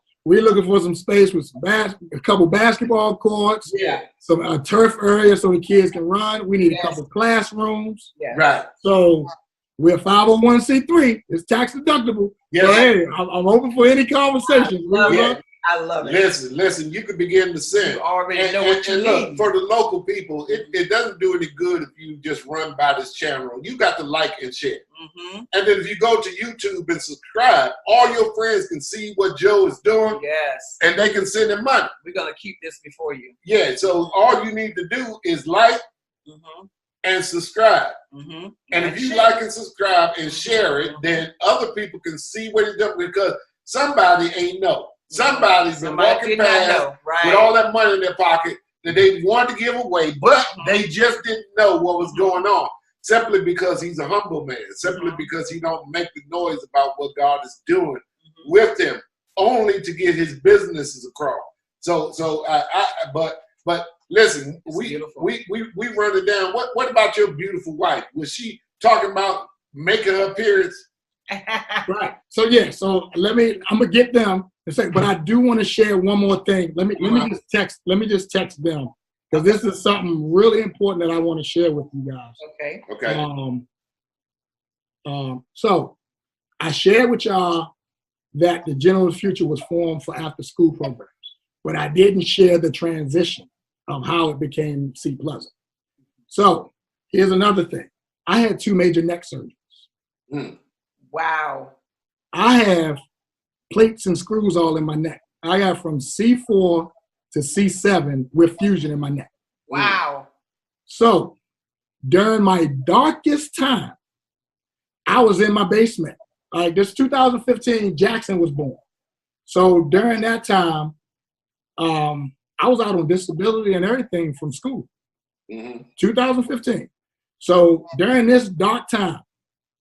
for some space with a couple basketball courts, some turf area so the kids can run. We need a couple classrooms. Right. So we're 501c3. It's tax deductible. Yes. So, hey, I'm open for any conversation. I love it. Listen, you can begin to sing. You already know what you look, need. for the local people, it doesn't do any good if you just run by this channel. You got to like and share. And then if you go to YouTube and subscribe, all your friends can see what Joe is doing. Yes. And they can send him money. We're going to keep this before you. Yeah, so all you need to do is like and subscribe. And if you like and subscribe and share it, then other people can see what he's doing because somebody ain't know. Somebody's been walking past with all that money in their pocket that they wanted to give away, but they just didn't know what was going on. Simply because he's a humble man. Simply because he don't make the noise about what God is doing with him, only to get his businesses across. But listen, we run it down. What about your beautiful wife? Was she talking about making her appearance? Right. So I'm gonna get them and say, but I do want to share one more thing. Let me just text them because this is something really important that I want to share with you guys. Okay. Okay. So I shared with y'all that the General's Future was formed for after school programs, but I didn't share the transition of how it became C Pleasant. So here's another thing. I had 2 major neck surgeries. Wow. I have plates and screws all in my neck. I got from C4 to C7 with fusion in my neck. Wow. So during my darkest time, I was in my basement. Like this 2015, Jackson was born. So during that time, I was out on disability and everything from school. 2015. So during this dark time,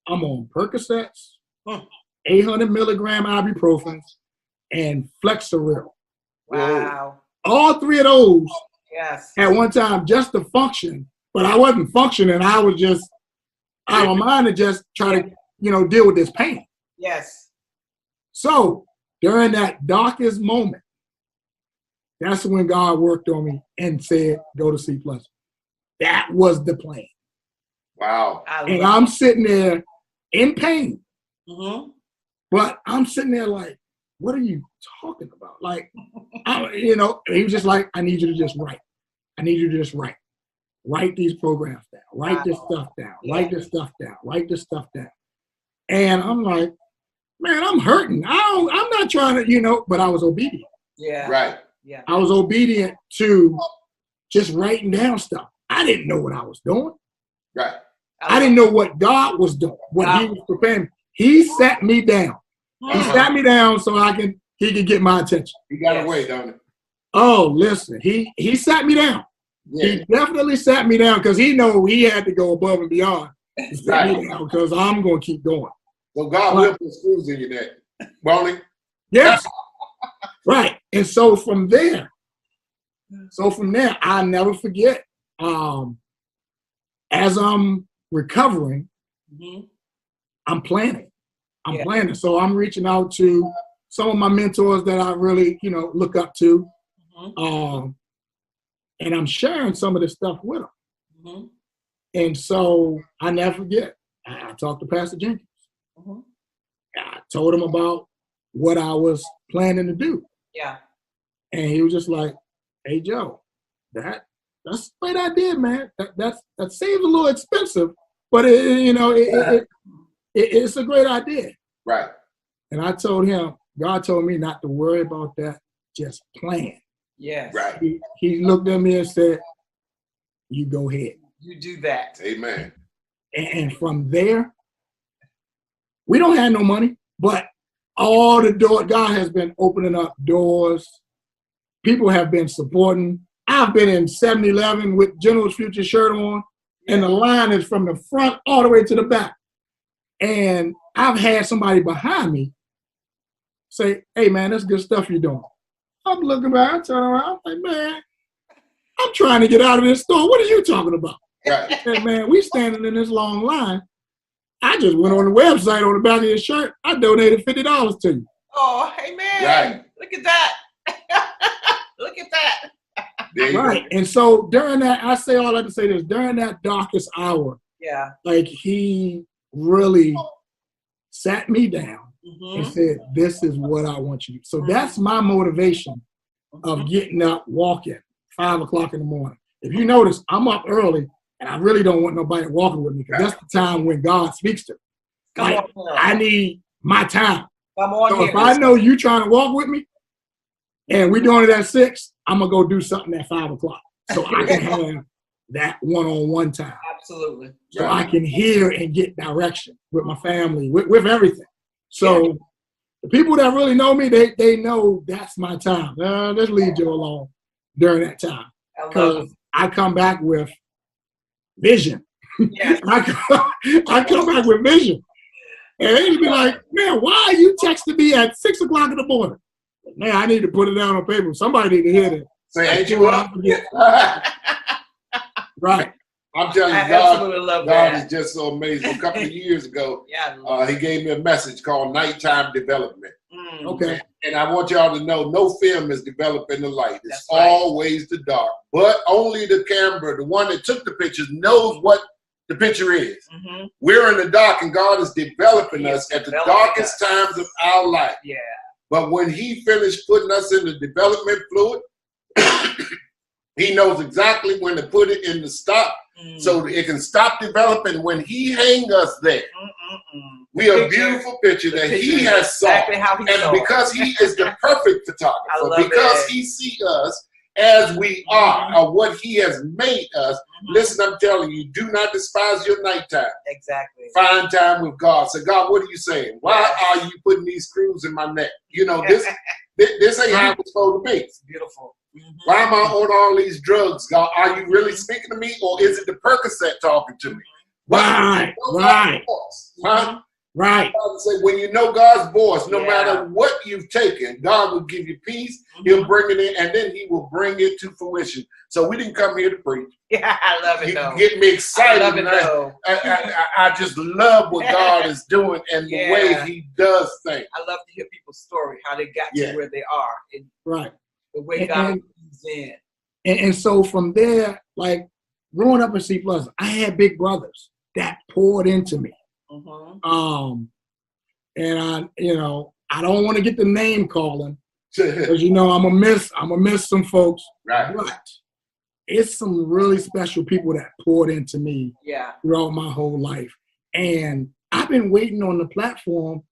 I'm on Percocets, 800 milligram ibuprofen, and Flexeril. Wow. All 3 of those Yes. at one time just to function, but I wasn't functioning. I was just out of my mind to just try to, deal with this pain. Yes. So during that darkest moment, that's when God worked on me and said, go to C Pleasant. That was the plan. Wow. And I'm sitting there in pain, Mm-hmm. but I'm sitting there like, what are you talking about? Like, he was just like, I need you to just write. I need you to just write. Write these programs down. Write this stuff down. Write this stuff down. Write this stuff down. And I'm like, man, I'm hurting. I'm not trying to, but I was obedient. Yeah. Right. Yeah. I was obedient to just writing down stuff. I didn't know what I was doing. Right. I didn't know what God was doing, what he was preparing. He sat me down. He sat me down so he could get my attention. You got away, don't it? Oh, listen, he sat me down. Yeah. He definitely sat me down because he knew he had to go above and beyond to sit me down because I'm going to keep going. So God will put screws in your neck, won't he? Yes. Right. And so from there, I never forget, as I'm recovering, I'm planning. I'm planning. So I'm reaching out to some of my mentors that I really, look up to. And I'm sharing some of this stuff with them. And so I never forget, I talked to Pastor Jenkins. I told him about what I was planning to do. Yeah. And he was just like, hey, Joe, that's a great idea, man. That seems a little expensive, but it's a great idea. Right. And I told him, God told me not to worry about that, just plan. Yes. Right. He looked at me and said, you go ahead. You do that. Amen. And from there, we don't have no money, but all the doors, God has been opening up doors. People have been supporting. I've been in 7-Eleven with General's Future shirt on, and the line is from the front all the way to the back. And I've had somebody behind me say, hey, man, that's good stuff you're doing. I'm looking back, I turn around, I'm like, man, I'm trying to get out of this store. What are you talking about? Right. Hey, man, we standing in this long line. I just went on the website on the back of your shirt. I donated $50 to you. Oh, hey, man. Right. Look at that. Look at that. Right. And so during that, I say all that to say this, during that darkest hour, like he really sat me down and said, this is what I want you to do. So that's my motivation of getting up, walking 5 o'clock in the morning. If you notice, I'm up early and I really don't want nobody walking with me because that's the time when God speaks to me. Like, I need my time. So if I know you trying to walk with me and we're doing it at 6, I'm going to go do something at 5 o'clock so I can have that one-on-one time. Absolutely. So I can hear and get direction with my family, with everything. So the people that really know me, they know that's my time. Let's leave Joe alone during that time. Because I come back with vision. Yes. I come back with vision. And they'd be like, man, why are you texting me at 6 o'clock in the morning? Man, I need to put it down on paper. Somebody need to hear that. Say, ain't you up? Right. I'm telling you, I God, absolutely love God that. is just so amazing. A couple of years ago, Yeah, I love he gave me a message called Nighttime Development. Mm. Okay. And I want y'all to know, no film is developing the light. It's That's right. always the dark. But only the camera, the one that took the pictures, knows what the picture is. Mhm. We're in the dark, and God is developing He is us at the developing darkest us. times of our life. Yeah. But when he finished putting us in the development fluid, he knows exactly when to put it in the stop so that it can stop developing. When he hang us there, we are a beautiful picture that he has saw. Exactly how he saw And it. because he is the perfect I photographer, love because it. he see us as we are, or what he has made us. Listen, I'm telling you, do not despise your nighttime. Exactly. Find time with God. Say, God, what are you saying? Why Yes. are you putting these screws in my neck? You know, this ain't how it's supposed to be. It's beautiful. Why am I on all these drugs, God? Are you really speaking to me, or is it the Percocet talking to me? Right, right, Huh? right. God say, when you know God's voice, no Yeah. matter what you've taken, God will give you peace. He'll bring it in, and then he will bring it to fruition. So we didn't come here to preach. Yeah, I love it You though. get me I excited. love it and though. I just love what God is doing and the way Yeah. he does things. I love to hear people's story, how they got Yeah. to where they are, and Right. the way And- God and- moves in. And so from there, like growing up in C plus, I had big brothers that poured into me. Mhm. And I don't want to get the name calling Right. because I'm gonna miss some folks. But it's some really special people that poured into me Yeah. throughout my whole life. And I've been waiting on the platform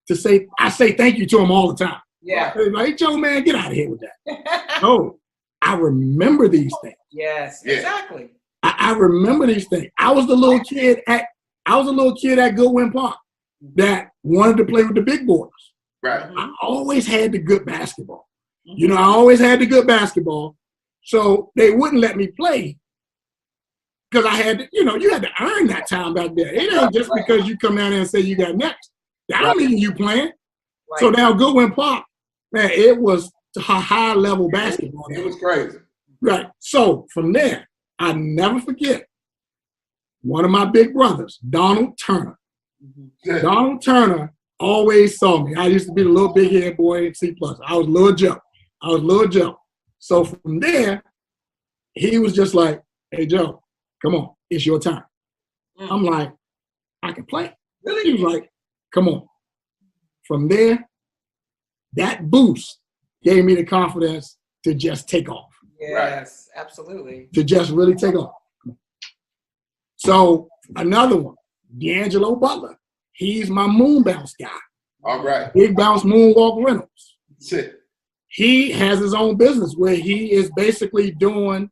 to say thank you to them all the time. Yeah. They're like, Joe, man, get out of here with that. No, I remember these things. Yes. Yeah. Exactly. I remember these things. I was the little kid at Goodwin Park that wanted to play with the big boys. Right. I always had the good basketball. I always had the good basketball. So they wouldn't let me play because I had to, you had to earn that time back there. It ain't just because you come down there and say you got next. That don't mean you playing. Right. So now Goodwin Park, man, it was high level basketball. It was crazy. Right. So from there, I never forget one of my big brothers, Donald Turner. Donald Turner always saw me. I used to be the little big head boy in C+. I was little Joe. So from there, he was just like, hey, Joe, come on, it's your time. I'm like, I can play. Really? He was like, come on. From there, that boost gave me the confidence to just take off. Yes, absolutely. To just really take off. So another one, D'Angelo Butler. He's my moon bounce guy. All right. Big Bounce Moonwalk Rentals. That's it. He has his own business where he is basically doing,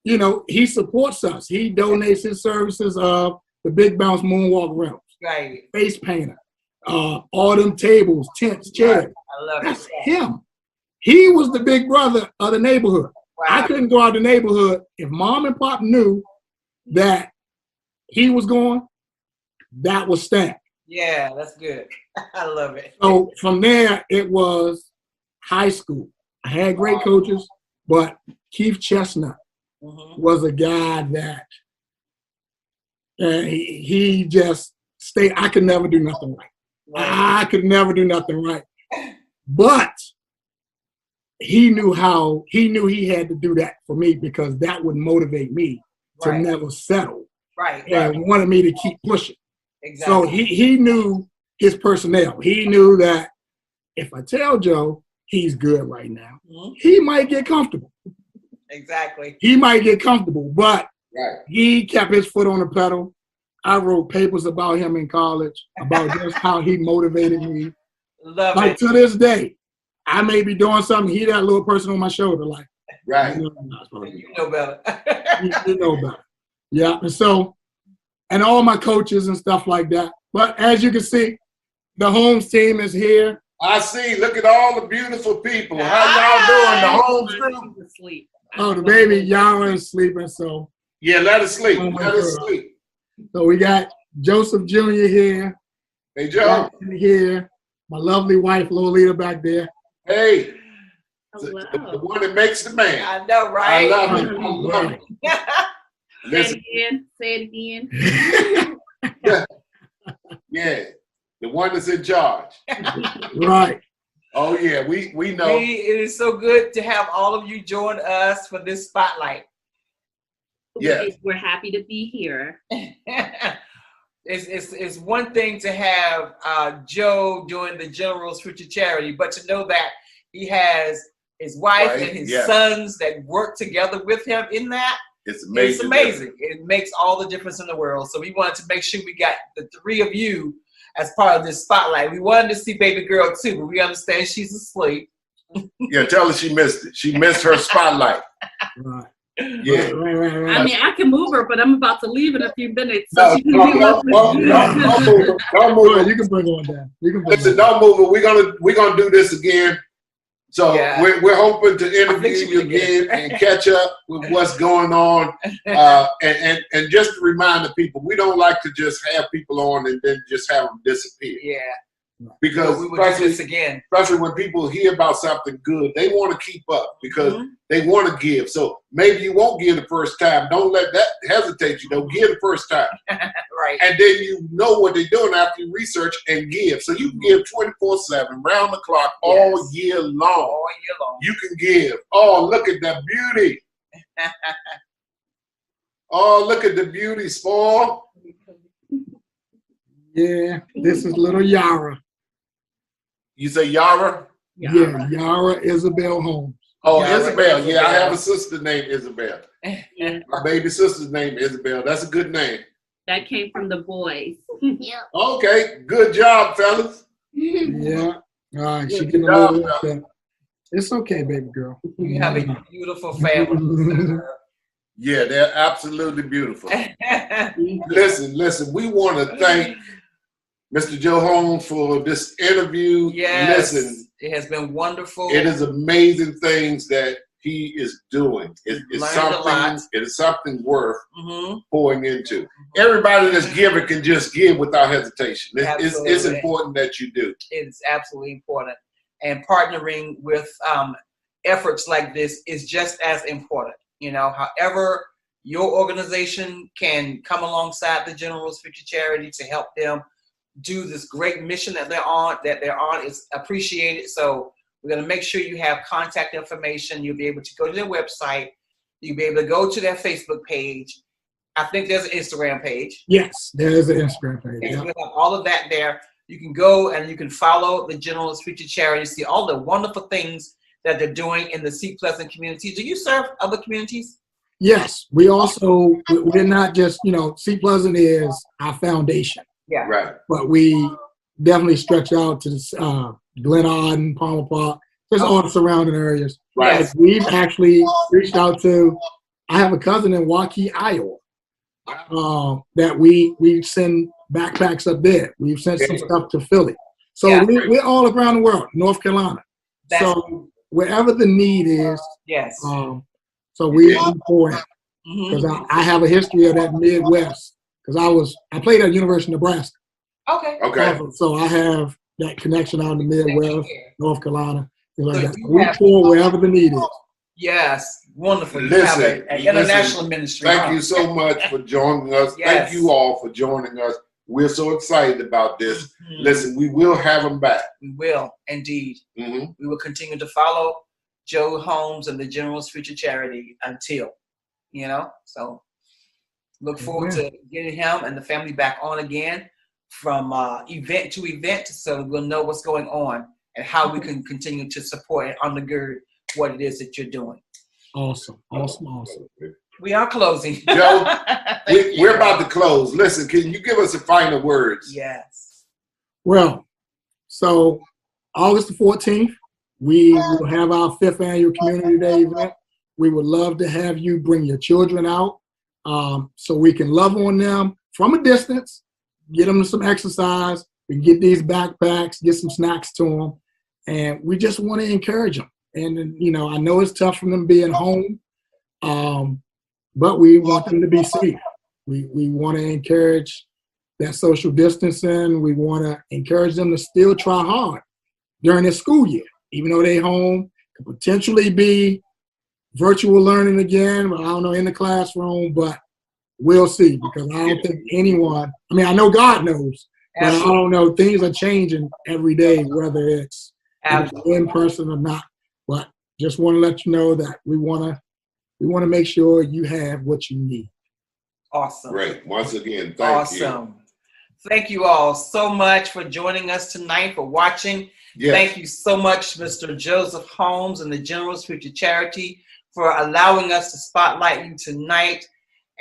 he supports us. He donates his services of the Big Bounce Moonwalk Rentals. Right. Face painter, all them tables, tents, chairs. I love That's it. him. He was the big brother of the neighborhood. Wow. I couldn't go out the neighborhood if mom and pop knew that he was going, that was stamped. Yeah, that's good. I love it. So from there, it was high school. I had great coaches, but Keith Chestnut was a guy that he just stayed. I could never do nothing right. I could never do nothing right. But he knew he had to do that for me because that would motivate me to never settle. Right. And wanted me to keep pushing. Exactly. So he knew his personnel. He knew that if I tell Joe he's good right now, he might get comfortable. Exactly. He might get comfortable, but Right. he kept his foot on the pedal. I wrote papers about him in college, about just how he motivated me. Love Like it. to this day, I may be doing something, he that little person on my shoulder, like, Right. you know, I'm not supposed to do You know better. that. You know better. Yeah, and so, and all my coaches and stuff like that. But as you can see, the Holmes team is here. I see. Look at all the beautiful people. How y'all doing? The Holmes group? Sleep. Oh, the baby Yara is sleeping, so Yeah, let us sleep. Oh, my Let us God. sleep. we got Joseph Jr. here, Hey, Joe. Jackson here, my lovely wife Lolita back there. Hey. Hello. The one that makes the man. I know, I right? love it. I love it. Listen, Say it again. yeah, the one that's in charge. Right. Oh yeah, we know. It is so good to have all of you join us for this spotlight. Yes. We're happy to be here. It's one thing to have Joe doing the General's Future Charity, but to know that he has his wife Right, and his yeah. sons that work together with him in that. It's amazing. It's amazing. It makes all the difference in the world. So we wanted to make sure we got the three of you as part of this spotlight. We wanted to see baby girl too, but we understand she's asleep. Yeah, tell her she missed it. She missed her spotlight. Right. Yeah. Right. I mean, I can move her, but I'm about to leave in a few minutes. No, So she can don't be left with move you. her. Don't move her. You can bring on down. You can bring Listen, on don't move her. We're gonna do this again. So Yeah. we're hoping to interview she you would get again and catch up with what's going on. And just to remind the people, we don't like to just have people on and then just have them disappear. Yeah. Because We will do this again. especially when people hear about something good, they want to keep up because Mm-hmm. they want to give. So maybe you won't give the first time. Don't let that hesitate you. Don't give the first time. Right. And then you know what they're doing after you research and give. So you can give 24/7, round the clock, all Yes. year long. All year long. You can give. Oh, look at that beauty. Oh, look at the beauty, spoil. Yeah, this is little Yara. You say Yara? Yeah, Yara Isabel Holmes. Oh, Yara Isabel. Yeah, I Isabel. have a sister named Isabel. Yeah, My baby sister's named Isabel. That's a good name. that came from the boys. Okay, good job, fellas. Yeah. All right, she Good getting a job, little upset. It's okay, baby girl. You have a beautiful family. Yeah, they're absolutely beautiful. Listen, we want to thank Mr. Joe Holmes for this interview. Yes. Listen, It has been wonderful. it is amazing things that he is doing. It's Learned a lot. it is something worth Mm-hmm. pouring into. Everybody that's giving can just give without hesitation. It's Absolutely. important that you do. It's absolutely important. And partnering with efforts like this is just as important. You know, however your organization can come alongside the General's Future Charity to help them do this great mission that they're on is appreciated. So we're going to make sure you have contact information. You'll be able to go to their website. You'll be able to go to their Facebook page. I think there's an Instagram page. Yes, there is an Instagram page. And Yeah. we'll have all of that there. You can go and you can follow the General's Future Charity, see all the wonderful things that they're doing in the Seat Pleasant community. Do you serve other communities? Yes, we also, we're not just, Sea Pleasant is our foundation, Yeah. Right. but we definitely stretch out to Glen Arden, Palmer Park, just all the surrounding areas. Right. Yes. We've actually reached out to, I have a cousin in Waukee, Iowa, that we send backpacks up there. We've sent some stuff to Philly. So Yeah. we're all around the world, North Carolina. So wherever the need is, Yes. so we pour in. Mhm. Because I have a history of that Midwest. Because I played at University of Nebraska. Okay. Okay. So I have that connection out in the Midwest, North Carolina, things like So that. you We have- pour wherever the need is. Yes. Wonderful. You Listen, have an international ministry. Thank huh? you so much for joining us. Yes. Thank you all for joining us. We're so excited about this. Mhm. Listen, we will have them back. We will, indeed. hmm We will continue to follow Joe Holmes and the General's Future Charity until, so look forward to getting him and the family back on again from event to event so we'll know what's going on and how we can continue to support and undergird what it is that you're doing. Awesome. We are closing. Joe, Thank you. we're about to close. Listen, can you give us the final words? Yes. Well, so August the 14th, we will have our 5th annual Community Day event. We would love to have you bring your children out so we can love on them from a distance, get them some exercise, we can get these backpacks, get some snacks to them, and we just want to encourage them. And, I know it's tough for them being home, but we want them to be safe. We want to encourage that social distancing. We want to encourage them to still try hard during this school year, even though they're home, could potentially be virtual learning again, I don't know, in the classroom, but we'll see, because I don't think anyone, I mean, I know God knows, but I don't know, things are changing every day, whether it's in person or not. But just want to let you know that we want to make sure you have what you need. Awesome. Great. Once again, thank you. Thank you all so much for joining us tonight, for watching. Yes. Thank you so much, Mr. Joseph Holmes and the Generals Future Charity, for allowing us to spotlight you tonight.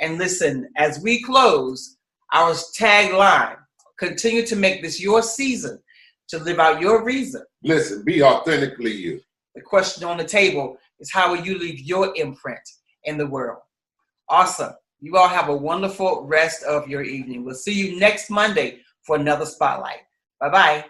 And listen, as we close, our tagline, continue to make this your season to live out your reason. Listen, be authentically you. The question on the table is, how will you leave your imprint in the world? Awesome. You all have a wonderful rest of your evening. We'll see you next Monday for another Spotlight. Bye-bye.